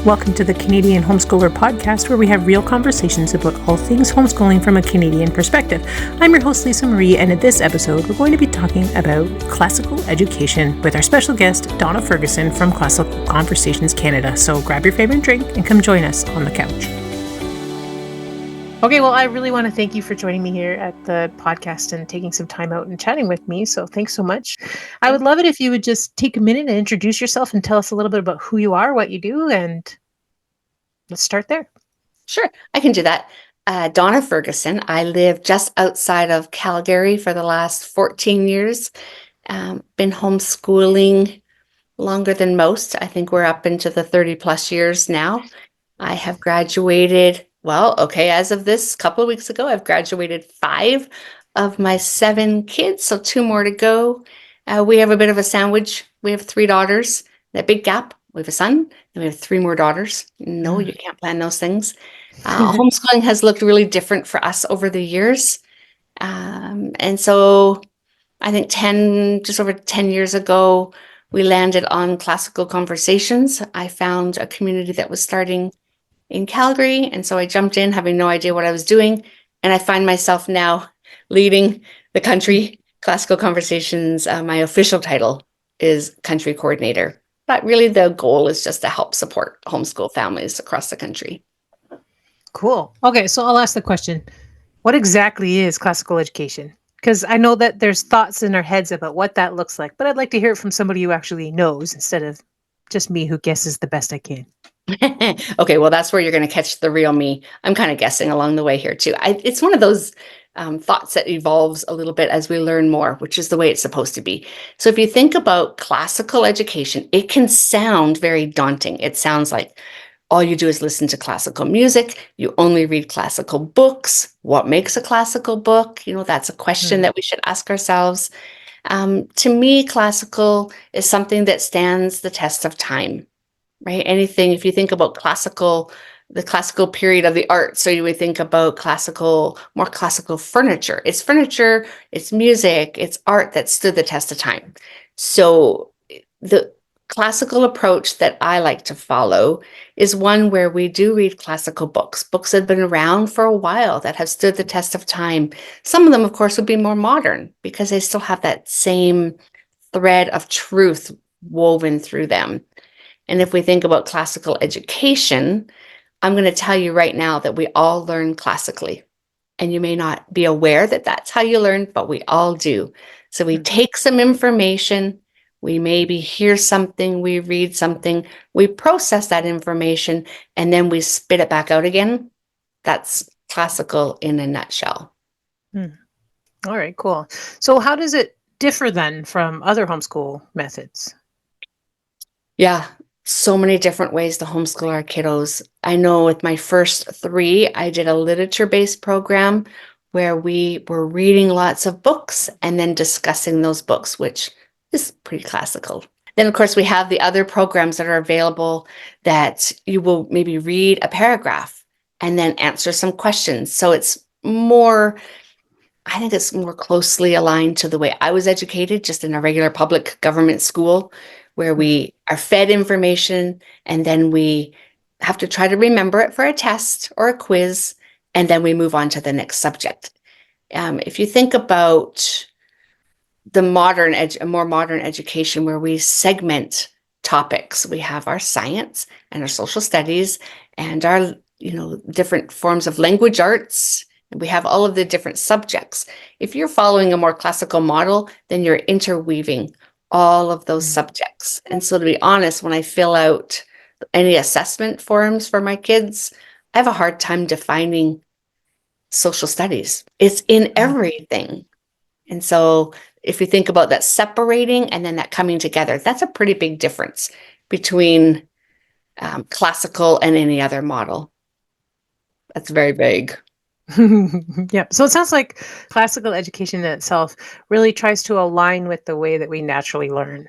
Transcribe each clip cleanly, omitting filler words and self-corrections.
Welcome to the Canadian Homeschooler Podcast, where we have real conversations about all things homeschooling from a Canadian perspective. I'm your host, Lisa Marie, and in this episode, we're going to be talking about classical education with our special guest, Dawna Ferguson from Classical Conversations Canada. So grab your favorite drink and come join us on the couch. Okay, well, I really want to thank you for joining me here at the podcast and taking some time out and chatting with me. So thanks so much. I would love it if you would just take a minute and introduce yourself and tell us a little bit about who you are, what you do, and let's start there. Sure, I can do that. Dawna Ferguson. I live just outside of Calgary for the last 14 years. Been homeschooling longer than most. I think we're up into the 30 plus years now. I have graduated. As of this couple of weeks ago, I've graduated 5 of my 7 kids, so 2 more to go. We have a bit of a sandwich. We have 3 daughters, that big gap. We have a son, and we have 3 more daughters. No, you can't plan those things. Homeschooling has looked really different for us over the years. And so I think just over 10 years ago, we landed on Classical Conversations. I found a community that was starting in Calgary. And so I jumped in having no idea what I was doing. And I find myself now leading the country Classical Conversations. My official title is Country Coordinator. But really the goal is just to help support homeschool families across the country. Cool. Okay, so I'll ask the question, what exactly is classical education? Because I know that there's thoughts in our heads about what that looks like, but I'd like to hear it from somebody who actually knows instead of just me who guesses the best I can. Okay, well, that's where you're going to catch the real me. I'm kind of guessing along the way here too. It's one of those thoughts that evolves a little bit as we learn more, which is the way it's supposed to be. So if you think about classical education, it can sound very daunting. It sounds like all you do is listen to classical music. You only read classical books. What makes a classical book? That's a question that we should ask ourselves. To me, classical is something that stands the test of time. Right? Anything, if you think about the classical period of the arts, so you would think about more classical furniture. It's furniture, it's music, it's art that stood the test of time. So the classical approach that I like to follow is one where we do read classical books that have been around for a while, that have stood the test of time. Some of them, of course, would be more modern because they still have that same thread of truth woven through them. And if we think about classical education, I'm going to tell you right now that we all learn classically. And you may not be aware that that's how you learn, but we all do. So we take some information, we maybe hear something, we read something, we process that information, and then we spit it back out again. That's classical in a nutshell. All right, cool. So how does it differ then from other homeschool methods? Yeah. So many different ways to homeschool our kiddos. I know with my first 3, I did a literature-based program where we were reading lots of books and then discussing those books, which is pretty classical. Then, of course, we have the other programs that are available that you will maybe read a paragraph and then answer some questions. So I think it's more closely aligned to the way I was educated, just in a regular public government school, where we are fed information and then we have to try to remember it for a test or a quiz, and then we move on to the next subject. If you think about the more modern education where we segment topics, we have our science and our social studies and our different forms of language arts. We have all of the different subjects. If you're following a more classical model, then you're interweaving all of those subjects. And so to be honest, when I fill out any assessment forms for my kids, I have a hard time defining social studies. It's in everything. And so if you think about that separating and then that coming together, that's a pretty big difference between classical and any other model. That's very vague. Yeah. So it sounds like classical education in itself really tries to align with the way that we naturally learn.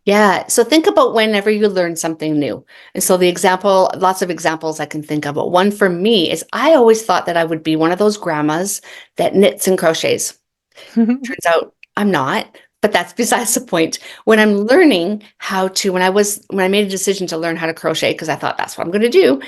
Yeah. So think about whenever you learn something new. And so lots of examples I can think of, but one for me is I always thought that I would be one of those grandmas that knits and crochets. Turns out I'm not, But that's besides the point. When I'm learning when I made a decision to learn how to crochet, because I thought that's what I'm going to do,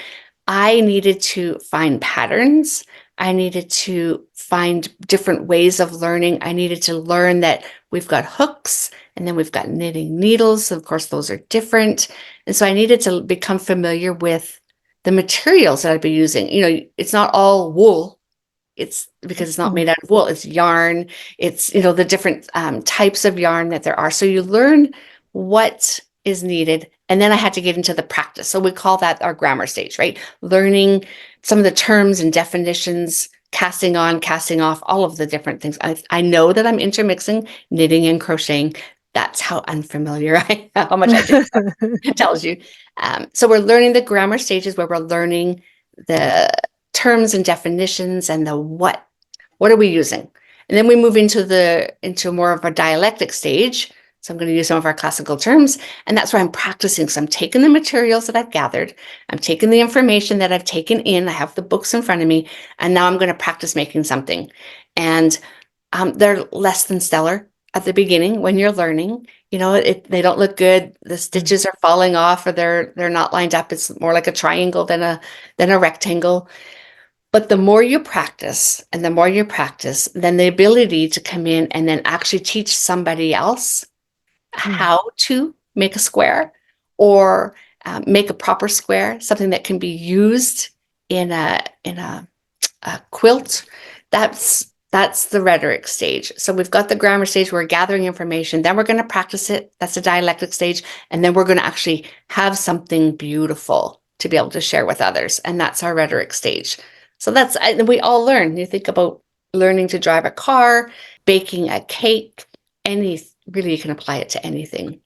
I needed to find patterns. I needed to find different ways of learning. I needed to learn that we've got hooks and then we've got knitting needles. Of course, those are different. And so I needed to become familiar with the materials that I'd be using. It's not all wool. It's because it's not made out of wool. It's yarn. It's, the different types of yarn that there are. So you learn what is needed. And then I had to get into the practice. So we call that our grammar stage, right? Learning some of the terms and definitions, casting on, casting off, all of the different things. I know that I'm intermixing knitting and crocheting. That's how unfamiliar I am, how much I do. It tells you. So we're learning the grammar stages where we're learning the terms and definitions and the what are we using? And then we move into more of a dialectic stage. So I'm going to use some of our classical terms, and that's where I'm practicing. So I'm taking the materials that I've gathered, I'm taking the information that I've taken in, I have the books in front of me, and now I'm going to practice making something. And they're less than stellar at the beginning when you're learning. They don't look good. The stitches are falling off, or they're not lined up. It's more like a triangle than a rectangle. But the more you practice, and the more you practice, then the ability to come in and then actually teach somebody else how to make a square, or make a proper square, something that can be used in a quilt. That's the rhetoric stage. So we've got the grammar stage, we're gathering information, then we're going to practice it. That's the dialectic stage. And then we're going to actually have something beautiful to be able to share with others. And that's our rhetoric stage. So we all learn. You think about learning to drive a car, baking a cake, really you can apply it to anything.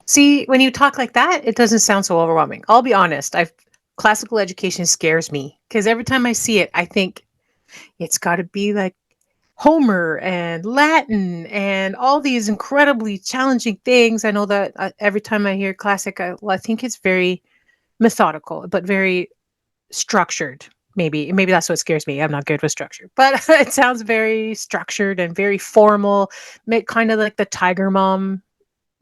See, when you talk like that, it doesn't sound so overwhelming. I'll be honest. Classical education scares me because every time I see it, I think it's got to be like Homer and Latin and all these incredibly challenging things. I know that every time I hear classic, I think it's very methodical, but very structured. Maybe that's what scares me. I'm not good with structure, but it sounds very structured and very formal, kind of like the Tiger Mom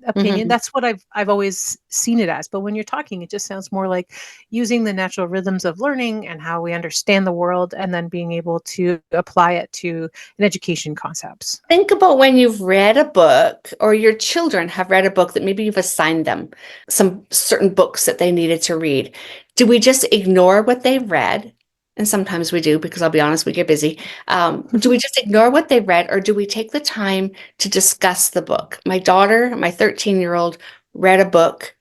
opinion. That's what I've always seen it as. But when you're talking, it just sounds more like using the natural rhythms of learning and how we understand the world, and then being able to apply it to an education concepts. Think about when you've read a book, or your children have read a book that maybe you've assigned them some certain books that they needed to read. Do we just ignore what they've read? And sometimes we do, because I'll be honest, we get busy. Do we just ignore what they read, or do we take the time to discuss the book? My daughter, my 13-year-old, read a book,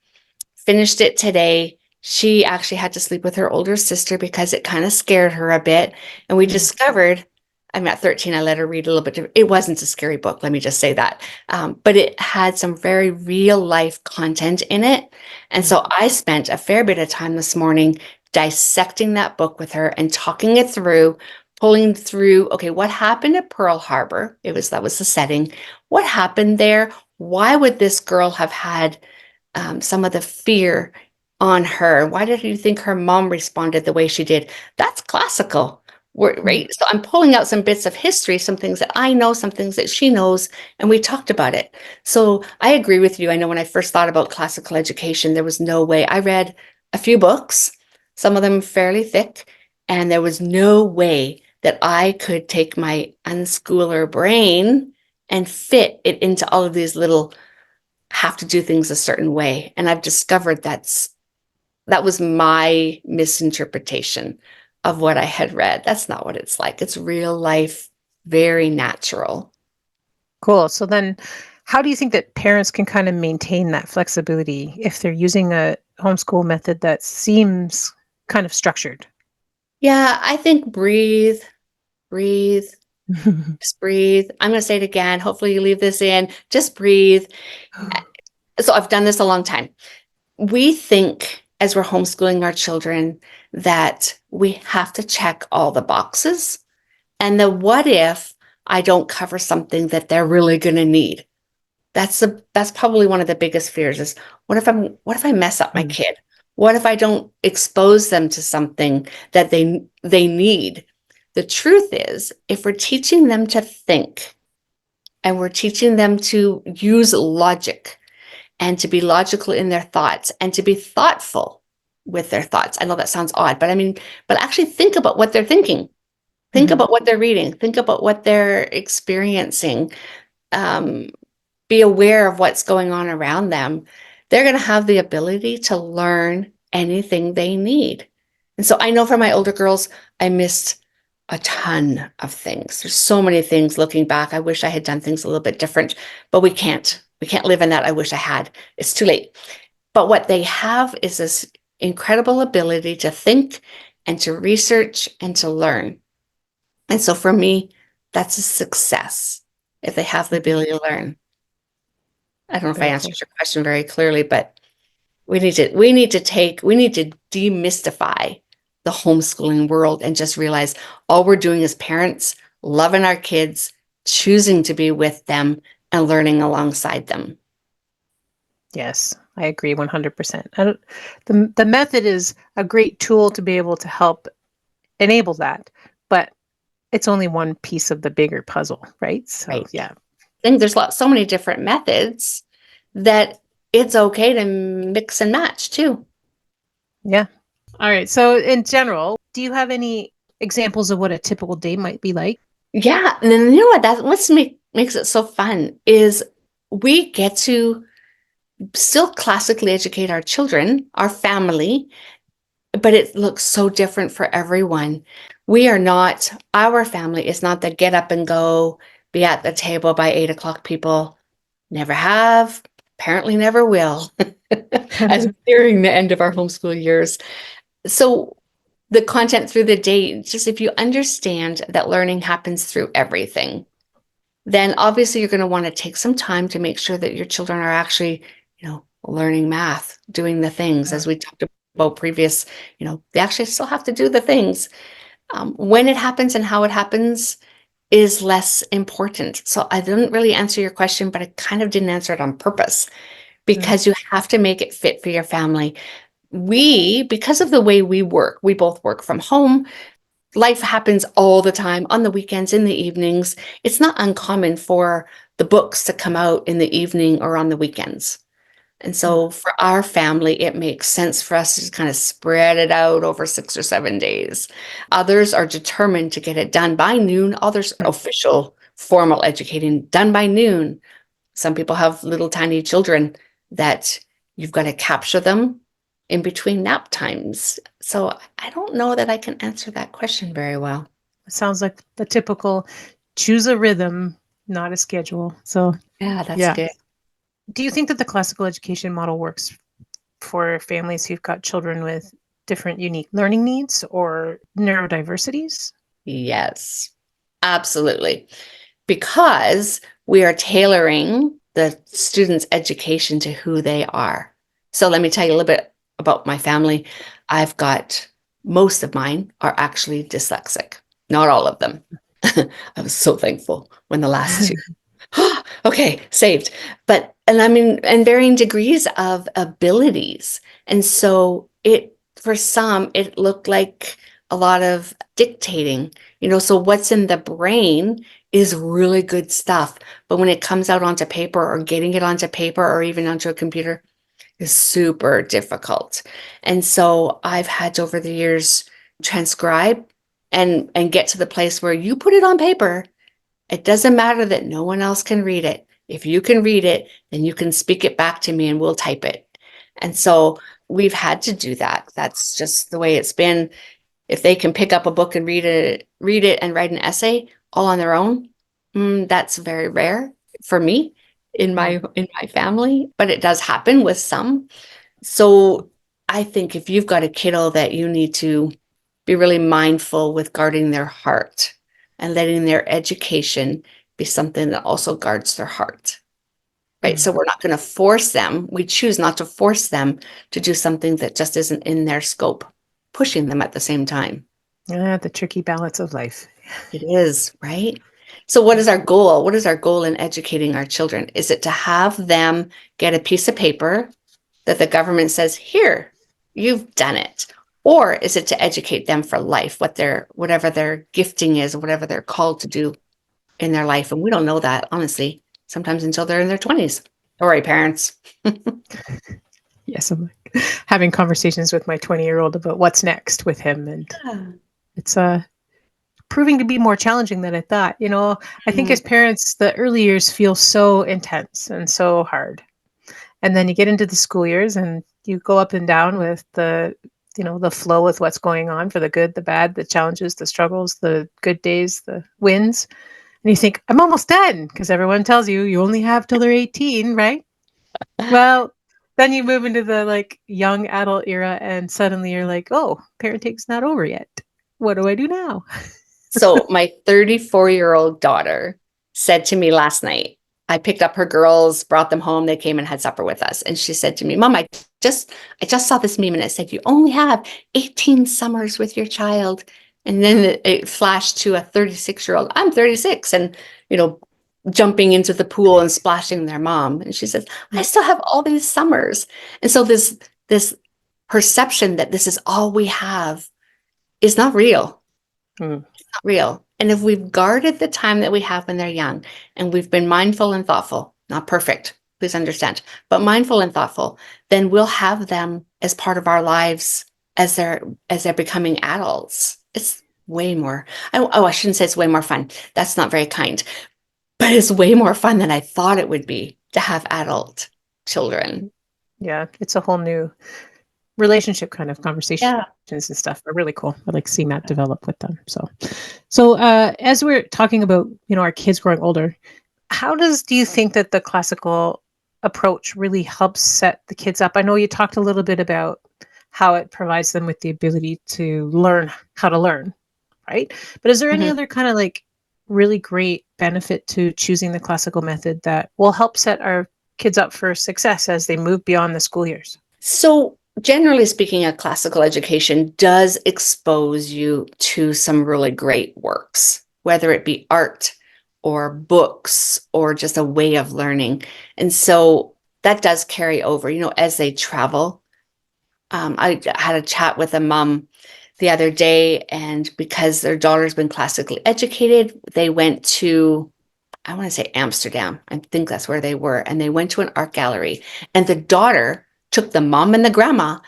finished it today. She actually had to sleep with her older sister because it kind of scared her a bit. And we discovered, I'm at 13, I let her read a little bit. It wasn't a scary book, let me just say that. But it had some very real life content in it. And so I spent a fair bit of time this morning dissecting that book with her and talking it through, pulling through, okay, what happened at Pearl Harbor? That was the setting. What happened there? Why would this girl have had some of the fear on her? Why did you think her mom responded the way she did? That's classical, right? So I'm pulling out some bits of history, some things that I know, some things that she knows, and we talked about it. So I agree with you. I know when I first thought about classical education, there was no way. I read a few books, some of them fairly thick, and there was no way that I could take my unschooler brain and fit it into all of these little have to do things a certain way. And I've discovered that was my misinterpretation of what I had read. That's not what it's like. It's real life, very natural. Cool. So then how do you think that parents can kind of maintain that flexibility if they're using a homeschool method that seems kind of structured? Yeah, I think breathe, just breathe. I'm going to say it again. Hopefully you leave this in. Just breathe. So I've done this a long time. We think, as we're homeschooling our children, that we have to check all the boxes. And the what if I don't cover something that they're really going to need? That's probably one of the biggest fears is, what if I mess up my kid? What if I don't expose them to something that they need? The truth is, if we're teaching them to think, and we're teaching them to use logic and to be logical in their thoughts and to be thoughtful with their thoughts. I know that sounds odd, but actually think about what they're thinking. Think about what they're reading. Think about what they're experiencing. Be aware of what's going on around them. They're going to have the ability to learn anything they need. And so I know for my older girls, I missed a ton of things. There's so many things looking back. I wish I had done things a little bit different, but we can't. We can't live in that. I wish I had. It's too late. But what they have is this incredible ability to think and to research and to learn. And so for me, that's a success if they have the ability to learn. I don't know if I answered your question very clearly, but we need to demystify the homeschooling world and just realize all we're doing as parents, loving our kids, choosing to be with them and learning alongside them. Yes, I agree 100%. The method is a great tool to be able to help enable that, but it's only one piece of the bigger puzzle, right? So, right. Yeah. I think there's so many different methods that it's okay to mix and match too. Yeah. All right. So in general, do you have any examples of what a typical day might be like? Yeah. And then you know what? That's what makes it so fun is we get to still classically educate our children, our family, but it looks so different for everyone. Our family is not the get up and go, be at the table by 8 o'clock people. Never have, apparently never will, as we're nearing the end of our homeschool years. So the content through the day, just if you understand that learning happens through everything, then obviously you're going to want to take some time to make sure that your children are actually, learning math, doing the things as we talked about previous, they actually still have to do the things. When it happens and how it happens is less important. So I didn't really answer your question, but I kind of didn't answer it on purpose because you have to make it fit for your family. Because of the way we work, we both work from home. Life happens all the time on the weekends, in the evenings. It's not uncommon for the books to come out in the evening or on the weekends. And so for our family, it makes sense for us to kind of spread it out over 6 or 7 days. Others are determined to get it done by noon. Others are official, formal educating done by noon. Some people have little tiny children that you've got to capture them in between nap times. So I don't know that I can answer that question very well. It sounds like the typical choose a rhythm, not a schedule. So yeah, that's good. Do you think that the classical education model works for families who've got children with different unique learning needs or neurodiversities? Yes, absolutely. Because we are tailoring the students' education to who they are. So let me tell you a little bit about my family. Most of mine are actually dyslexic, not all of them. I was so thankful when the last two. Okay, saved. And varying degrees of abilities. And so for some, it looked like a lot of dictating, so what's in the brain is really good stuff. But when it comes out onto paper or getting it onto paper or even onto a computer is super difficult. And so I've had to, over the years, transcribe and get to the place where you put it on paper. It doesn't matter that no one else can read it. If you can read it, then you can speak it back to me and we'll type it. And so we've had to do that. That's just the way it's been. If they can pick up a book and read it and write an essay all on their own, that's very rare for me in my family, but it does happen with some. So I think if you've got a kiddo that you need to be really mindful with guarding their heart and letting their education be something that also guards their heart, right? So we're not going to force them. We choose not to force them to do something that just isn't in their scope, pushing them at the same time. Yeah, the tricky balance of life. It is, right? So what is our goal? What is our goal in educating our children? Is it to have them get a piece of paper that the government says, here, you've done it? Or is it to educate them for life, whatever their gifting is, whatever they're called to do? in their life. And we don't know that, honestly, sometimes until they're in their 20s. Sorry, parents. Yes, I'm like having conversations with my 20-year-old about what's next with him. And it's proving to be more challenging than I thought. I think as parents, the early years feel so intense and so hard. And then you get into the school years and you go up and down with the flow with what's going on, for the good, the bad, the challenges, the struggles, the good days, the wins. And you think, I'm almost done, because everyone tells you only have till they're 18, right? Well, then you move into the young adult era and suddenly you're like, oh, parenting's not over yet. What do I do now? So my 34-year-old daughter said to me last night, I picked up her girls, brought them home. They came and had supper with us. And she said to me, Mom, I just saw this meme and it said, you only have 18 summers with your child. And then it flashed to a 36-year-old. I'm 36 and, jumping into the pool and splashing their mom. And she says, I still have all these summers. And so this perception that this is all we have is not real. It's not real. And if we've guarded the time that we have when they're young and we've been mindful and thoughtful, not perfect, please understand, but mindful and thoughtful, then we'll have them as part of our lives as they're becoming adults. It's way more, I shouldn't say it's way more fun. That's not very kind, but it's way more fun than I thought it would be to have adult children. Yeah, it's a whole new relationship kind of conversations and stuff are really cool. I like seeing that develop with them. So as we're talking about, our kids growing older, how do you think that the classical approach really helps set the kids up? I know you talked a little bit about how it provides them with the ability to learn how to learn, right? But is there any other kind of really great benefit to choosing the classical method that will help set our kids up for success as they move beyond the school years? So generally speaking, a classical education does expose you to some really great works, whether it be art or books or just a way of learning. And so that does carry over, as they travel. I had a chat with a mom the other day, and because their daughter's been classically educated, they went to, I want to say Amsterdam. I think that's where they were. And they went to an art gallery, and the daughter took the mom and the grandma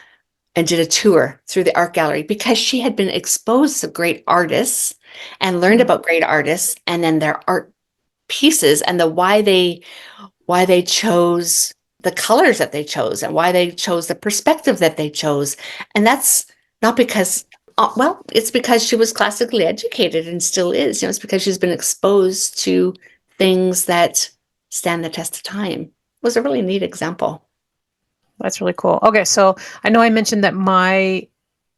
and did a tour through the art gallery because she had been exposed to great artists and learned about great artists and then their art pieces and why they chose the colors that they chose and why they chose the perspective that they chose. And that's not because, it's because she was classically educated and still is. It's because she's been exposed to things that stand the test of time. It was a really neat example. That's really cool. Okay, so I know I mentioned that my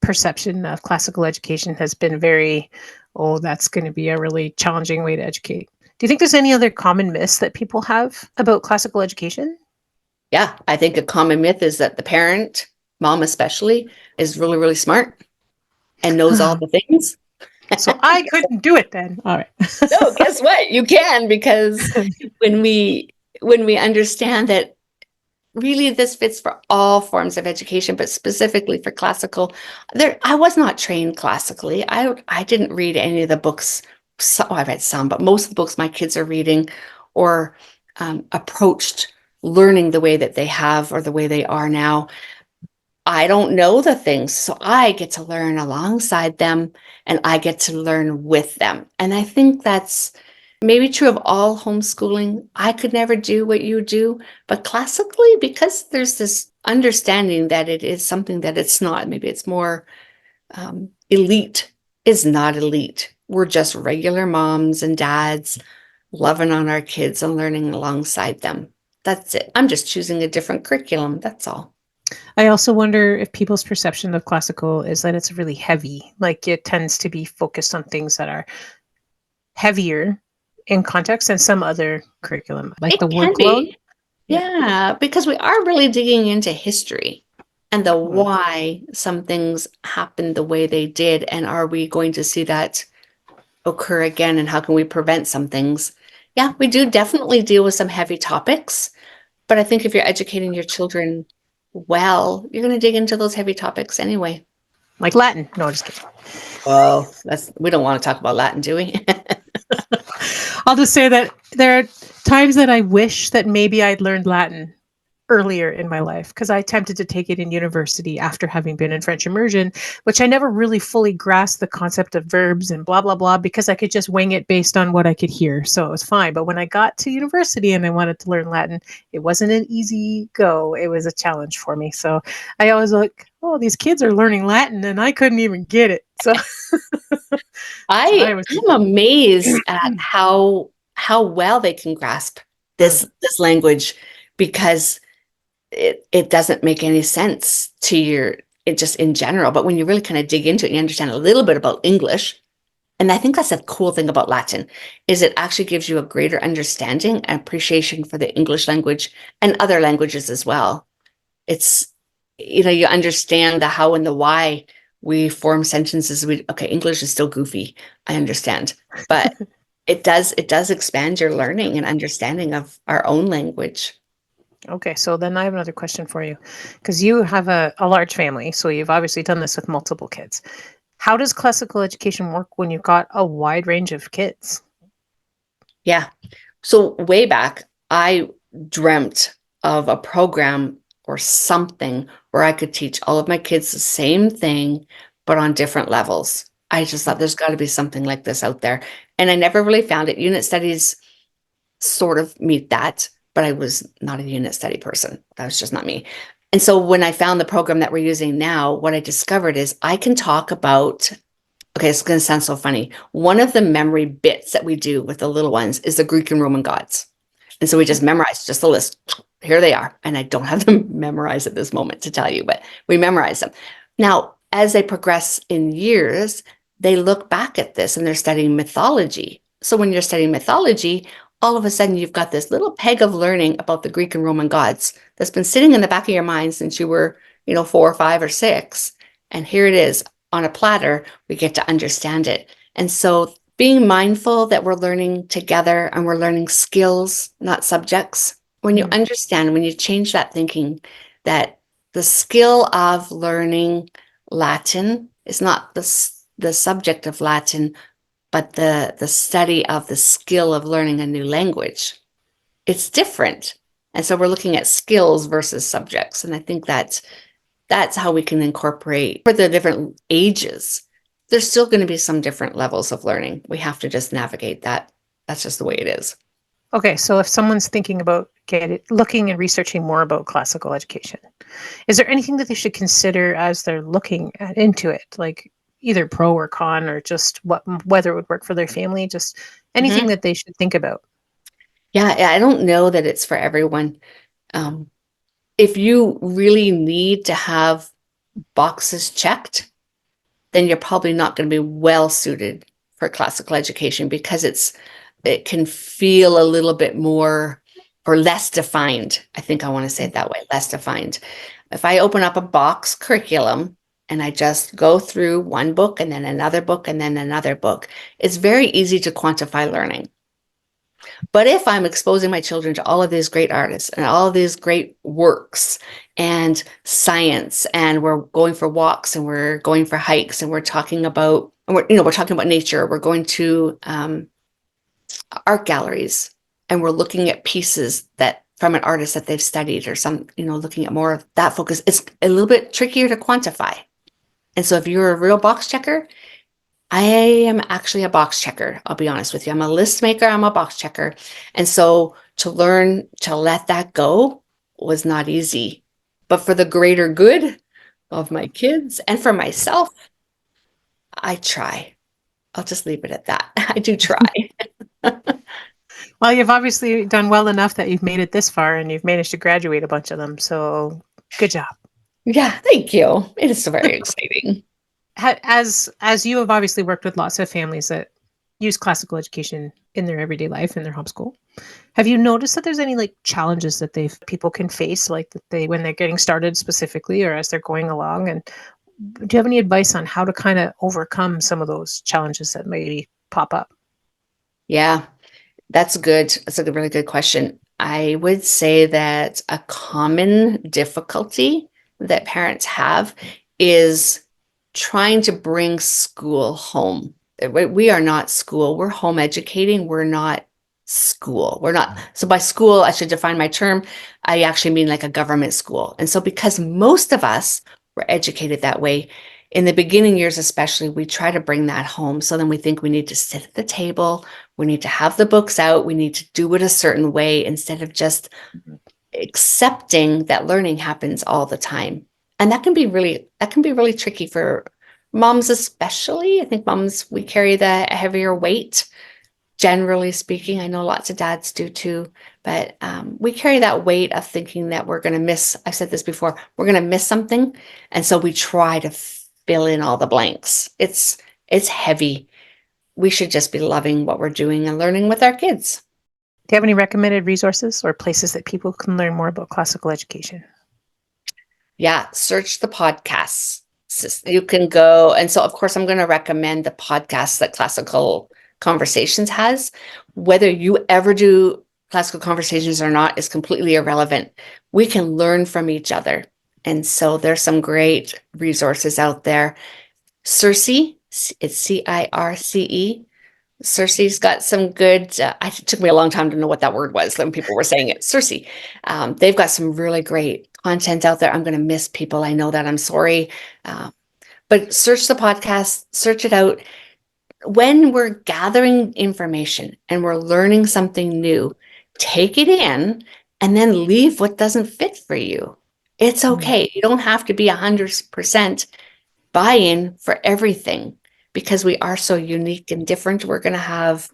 perception of classical education has been that's going to be a really challenging way to educate. Do you think there's any other common myths that people have about classical education? Yeah, I think a common myth is that the parent, mom especially, is really, really smart and knows all the things. So I couldn't do it then. All right. No, guess what? You can, because when we understand that really this fits for all forms of education, but specifically for classical, I was not trained classically. I didn't read any of the books. I read some, but most of the books my kids are reading or approached learning the way that they have or the way they are now. I don't know the things, so I get to learn alongside them and I get to learn with them. And I think that's maybe true of all homeschooling. I could never do what you do, but classically, because there's this understanding that it is something that it's not, maybe it's more elite, is not elite. We're just regular moms and dads loving on our kids and learning alongside them. That's it. I'm just choosing a different curriculum. That's all. I also wonder if people's perception of classical is that it's really heavy. It tends to be focused on things that are heavier in context than some other curriculum, like the workload. Yeah, because we are really digging into history and the why some things happened the way they did. And are we going to see that occur again? And how can we prevent some things? Yeah, we do definitely deal with some heavy topics. But I think if you're educating your children well, you're going to dig into those heavy topics anyway. Like Latin. No, just kidding. Well, we don't want to talk about Latin, do we? I'll just say that there are times that I wish that maybe I'd learned Latin earlier in my life because I attempted to take it in university after having been in French immersion, which I never really fully grasped the concept of verbs and blah, blah, blah, because I could just wing it based on what I could hear. So it was fine. But when I got to university and I wanted to learn Latin, it wasn't an easy go. It was a challenge for me. So I always like, oh, these kids are learning Latin and I couldn't even get it. So I'm amazed at how well they can grasp this language, because it doesn't make any sense to it just in general. But when you really kind of dig into it, you understand a little bit about English. And I think that's a cool thing about Latin, is it actually gives you a greater understanding and appreciation for the English language and other languages as well. It's, you understand the how and the why we form sentences. Okay, English is still goofy, I understand, but it does expand your learning and understanding of our own language. Okay, so then I have another question for you, because you have a large family, so you've obviously done this with multiple kids. How does classical education work when you've got a wide range of kids? Yeah. So way back, I dreamt of a program or something where I could teach all of my kids the same thing, but on different levels. I just thought there's got to be something like this out there. And I never really found it. Unit studies sort of meet that, but I was not a unit study person. That was just not me. And so when I found the program that we're using now, what I discovered is I can talk about, okay, it's going to sound so funny. One of the memory bits that we do with the little ones is the Greek and Roman gods. And so we just memorize just the list. Here they are. And I don't have them memorized at this moment to tell you, but we memorize them. Now, as they progress in years, they look back at this and they're studying mythology. So when you're studying mythology, all of a sudden you've got this little peg of learning about the Greek and Roman gods that's been sitting in the back of your mind since you were, 4 or 5 or 6. And here it is on a platter. We get to understand it. And so being mindful that we're learning together and we're learning skills, not subjects. When you understand, when you change that thinking, that the skill of learning Latin is not the subject of Latin, but the study of the skill of learning a new language. It's different. And so we're looking at skills versus subjects. And I think that's how we can incorporate, for the different ages, there's still going to be some different levels of learning. We have to just navigate that. That's just the way it is. Okay, so if someone's thinking about looking and researching more about classical education, is there anything that they should consider as they're looking into it? Like either pro or con, or just whether it would work for their family, just anything that they should think about? Yeah, I don't know that it's for everyone. If you really need to have boxes checked, then you're probably not going to be well suited for classical education, because it can feel a little bit more or less defined. I think I want to say it that way, less defined. If I open up a box curriculum and I just go through one book and then another book and then another book, it's very easy to quantify learning. But if I'm exposing my children to all of these great artists and all of these great works and science, and we're going for walks and we're going for hikes and we're talking about nature, we're going to art galleries and we're looking at pieces that from an artist that they've studied, or some, looking at more of that focus, it's a little bit trickier to quantify. And so if you're a real box checker, I am actually a box checker. I'll be honest with you. I'm a list maker. I'm a box checker. And so to learn to let that go was not easy, but for the greater good of my kids and for myself, I try. I'll just leave it at that. I do try. Well, you've obviously done well enough that you've made it this far and you've managed to graduate a bunch of them. So good job. Yeah, thank you. It is so very exciting. As you have obviously worked with lots of families that use classical education in their everyday life, in their homeschool, have you noticed that there's any challenges that people can face, when they're getting started specifically, or as they're going along? And do you have any advice on how to kind of overcome some of those challenges that maybe pop up? Yeah, that's good. That's a really good question. I would say that a common difficulty that parents have is trying to bring school home. We are not school. We're home educating. We're not school. We're not. So by school, I should define my term. I actually mean like a government school. And so because most of us were educated that way, in the beginning years especially, we try to bring that home. So then we think we need to sit at the table, we need to have the books out, we need to do it a certain way instead of just accepting that learning happens all the time. And that can be really tricky for moms, especially. I think moms, we carry the heavier weight, generally speaking. I know lots of dads do too, but we carry that weight of thinking that we're going to miss. I've said this before, we're going to miss something. And so we try to fill in all the blanks. It's heavy. We should just be loving what we're doing and learning with our kids. Do you have any recommended resources or places that people can learn more about classical education? Yeah, search the podcasts. You can go. And so, of course, I'm going to recommend the podcast that Classical Conversations has. Whether you ever do Classical Conversations or not is completely irrelevant. We can learn from each other. And so there's some great resources out there. Circe, it's CIRCE. Circe's got some good, it took me a long time to know what that word was when people were saying it. Circe. They've got some really great content out there. I'm going to miss people. I know that. I'm sorry. But search the podcast, search it out. When we're gathering information and we're learning something new, take it in and then leave what doesn't fit for you. It's okay. You don't have to be 100% buy-in for everything because we are so unique and different. We're going to have,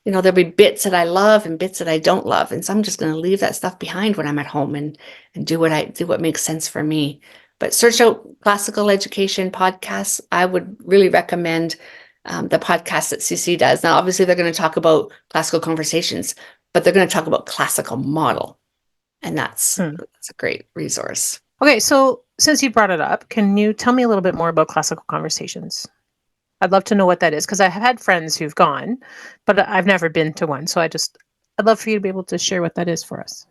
there'll be bits that I love and bits that I don't love. And so I'm just going to leave that stuff behind when I'm at home and do what makes sense for me. But search out classical education podcasts. I would really recommend the podcast that CC does. Now, obviously, they're going to talk about classical conversations, but they're going to talk about classical model. And that's a great resource. Okay, so since you brought it up, can you tell me a little bit more about classical conversations? I'd love to know what that is because I've had friends who've gone, but I've never been to one. So I'd love for you to be able to share what that is for us.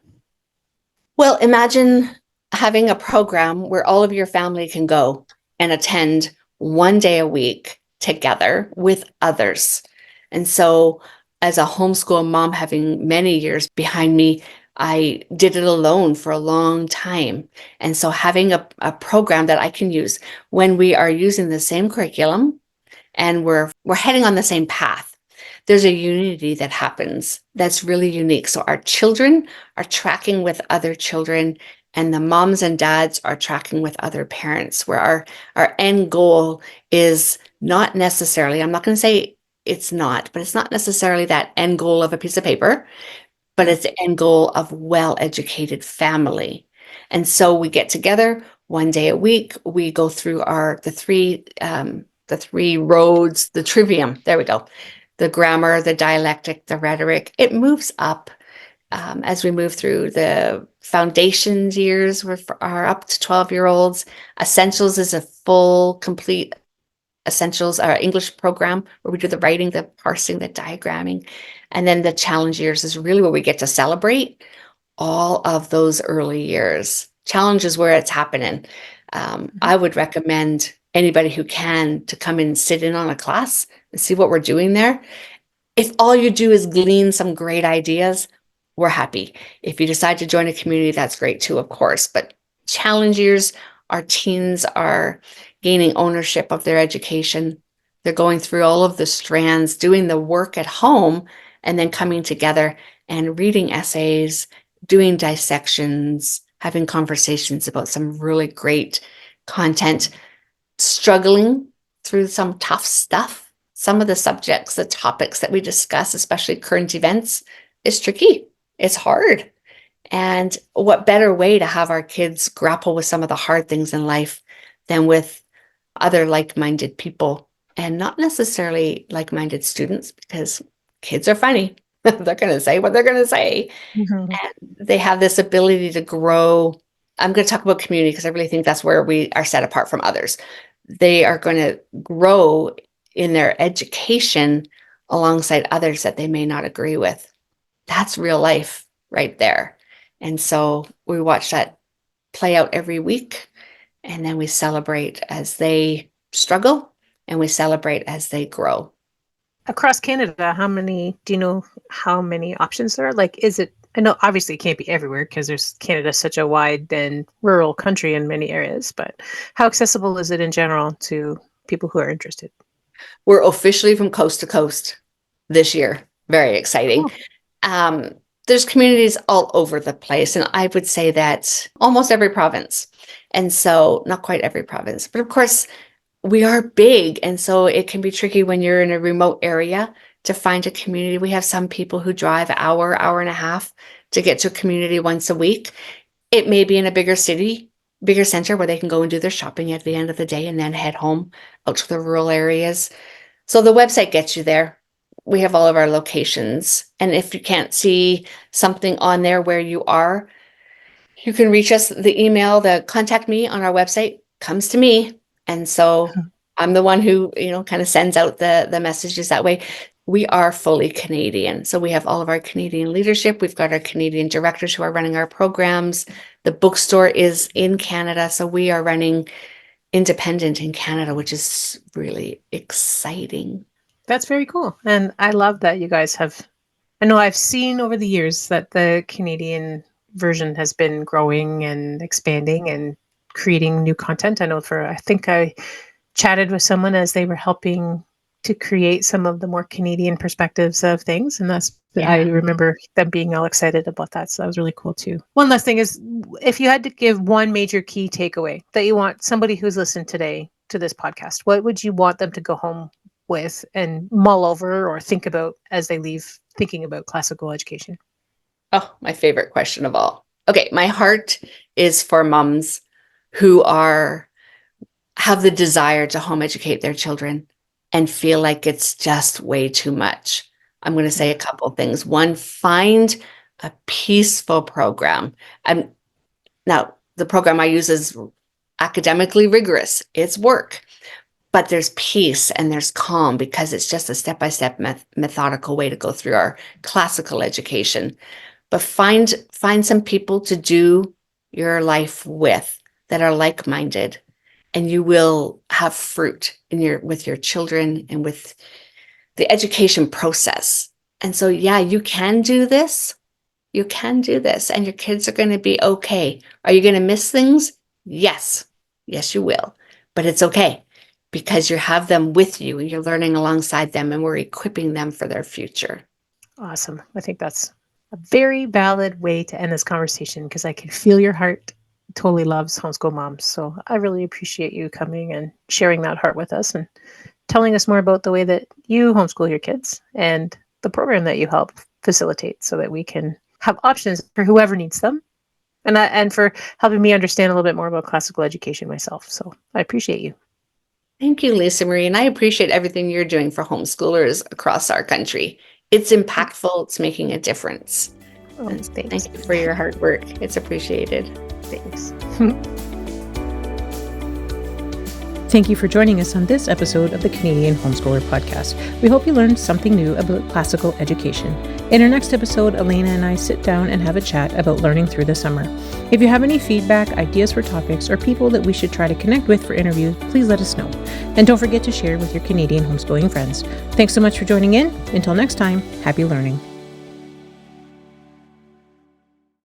Well, imagine having a program where all of your family can go and attend one day a week together with others. And so as a homeschool mom, having many years behind me, I did it alone for a long time. And so having a program that I can use when we are using the same curriculum and we're heading on the same path, there's a unity that happens that's really unique. So our children are tracking with other children and the moms and dads are tracking with other parents, where our end goal is not necessarily, I'm not going to say it's not, but it's not necessarily that end goal of a piece of paper, but it's the end goal of well-educated family. And so we get together one day a week. We go through the three roads, the trivium. There we go. The grammar, the dialectic, the rhetoric. It moves up as we move through the foundation years. We are up to 12-year-olds. Essentials is a full, complete essentials, our English program where we do the writing, the parsing, the diagramming. And then the challenge years is really where we get to celebrate all of those early years. Challenge is where it's happening. I would recommend anybody who can to come and sit in on a class and see what we're doing there. If all you do is glean some great ideas, we're happy. If you decide to join a community, that's great too, of course. But challenge years, our teens are gaining ownership of their education. They're going through all of the strands, doing the work at home, and then coming together and reading essays, doing dissections, having conversations about some really great content, struggling through some tough stuff. Some of the subjects, the topics that we discuss, especially current events, is tricky. It's hard. And what better way to have our kids grapple with some of the hard things in life than with other like-minded people, and not necessarily like-minded students, because kids are funny. They're going to say what they're going to say. Mm-hmm. And they have this ability to grow. I'm going to talk about community because I really think that's where we are set apart from others. They are going to grow in their education alongside others that they may not agree with. That's real life right there. And so we watch that play out every week, and then we celebrate as they struggle and we celebrate as they grow. Across Canada, do you know how many options there are? Like, I know obviously it can't be everywhere because Canada's such a wide and rural country in many areas, but how accessible is it in general to people who are interested? We're officially from coast to coast this year. Very exciting. There's communities all over the place, and I would say that almost every province. And so not quite every province, but of course we are big. And so it can be tricky when you're in a remote area to find a community. We have some people who drive an hour, hour and a half to get to a community once a week. It may be in a bigger city, bigger center where they can go and do their shopping at the end of the day and then head home out to the rural areas. So the website gets you there. We have all of our locations. And if you can't see something on there where you are, you can reach us. The email, the contact me on our website comes to me. And so I'm the one who, kind of sends out the messages that way. We are fully Canadian. So we have all of our Canadian leadership. We've got our Canadian directors who are running our programs. The bookstore is in Canada. So we are running independent in Canada, which is really exciting. That's very cool. And I love that you guys I know I've seen over the years that the Canadian version has been growing and expanding and creating new content. I think I chatted with someone as they were helping to create some of the more Canadian perspectives of things. And I remember them being all excited about that. So that was really cool too. One last thing is, if you had to give one major key takeaway that you want somebody who's listened today to this podcast, what would you want them to go home with and mull over or think about as they leave thinking about classical education? Oh, my favorite question of all. Okay, my heart is for moms who have the desire to home educate their children and feel like it's just way too much. I'm going to say a couple of things. One, find a peaceful program. Now, the program I use is academically rigorous. It's work, but there's peace and there's calm because it's just a step-by-step methodical way to go through our classical education. But find some people to do your life with that are like-minded, and you will have fruit with your children and with the education process. And so, you can do this. You can do this, and your kids are going to be okay. Are you going to miss things? Yes. Yes, you will. But it's okay because you have them with you and you're learning alongside them, and we're equipping them for their future. Awesome. I think that's a very valid way to end this conversation because I can feel your heart totally loves homeschool moms. So I really appreciate you coming and sharing that heart with us and telling us more about the way that you homeschool your kids and the program that you help facilitate so that we can have options for whoever needs them. And for helping me understand a little bit more about classical education myself. So I appreciate you. Thank you, Lisa Marie. And I appreciate everything you're doing for homeschoolers across our country. It's impactful. It's making a difference. Oh, thank you for your hard work. It's appreciated. Thanks. Thank you for joining us on this episode of the Canadian Homeschooler Podcast. We hope you learned something new about classical education. In our next episode, Elena and I sit down and have a chat about learning through the summer. If you have any feedback, ideas for topics, or people that we should try to connect with for interviews, please let us know. And don't forget to share with your Canadian homeschooling friends. Thanks so much for joining in. Until next time, happy learning.